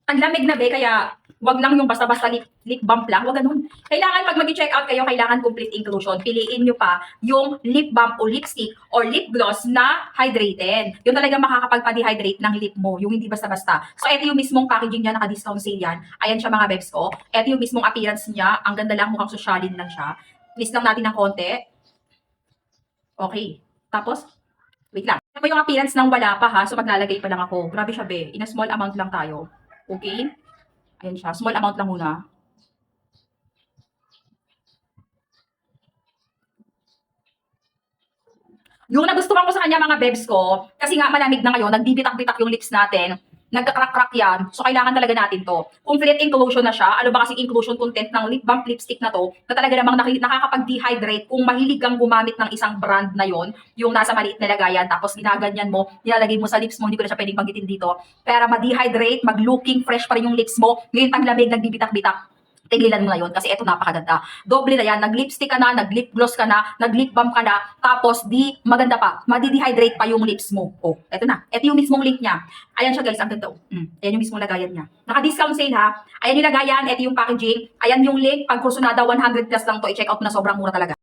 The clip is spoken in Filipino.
taglamig na be, kaya wag lang yung basta-basta lip balm lang, wag ganun. Kailangan pag mag-check out kayo, kailangan complete inclusion. Piliin nyo pa yung lip balm o lipstick or lip gloss na hydrated. Yun talaga makakapagpa-dehydrate ng lip mo, yung hindi basta-basta. So, ito yung mismong packaging niya, naka-discount sale yan. Ayan siya mga bebs ko. Ito yung mismong appearance niya, ang ganda lang, mukhang sosyalin lang siya. Twist lang natin ng konti. Okay. Tapos, wait lang. Ito yung appearance ng wala pa ha, so maglalagay pa lang ako. Grabe siya be, in a small amount lang tayo. Okay? Ayan siya. Small amount lang muna. Yung nagustuhan ko sa kanya mga bebs ko, kasi nga malamig na ngayon, nagbibitak-bitak yung lips natin, nagkakrak-krak yan, so kailangan talaga natin to. Complete inclusion na siya. Ano ba kasi inclusion content ng lip balm lipstick na to, na talaga namang nakakapag-dehydrate kung mahilig kang gumamit ng isang brand na yon, yung nasa maliit na lagayan, tapos ginaganyan mo, nilalagay mo sa lips mo, hindi ko na siya pwedeng banggitin dito, para ma-dehydrate, mag-looking fresh pa rin yung lips mo, ngayon taglamig, nagbibitak-bitak, tigilan mo na yun kasi ito napakaganda. Doble na yan, nag-lipstick ka na, nag-lip gloss ka na, nag-lip balm ka na, tapos di maganda pa, madi-dehydrate pa yung lips mo. Oh, eto na. Ito yung mismong link niya. Ayan siya guys, ang ganda. Ayan yung mismong lagayan niya. Naka-discount sale ha. Ayan yung lagayan, ito yung packaging. Ayan yung link, pag kursunada 100 plus lang to, i-check out mo na sobrang mura talaga.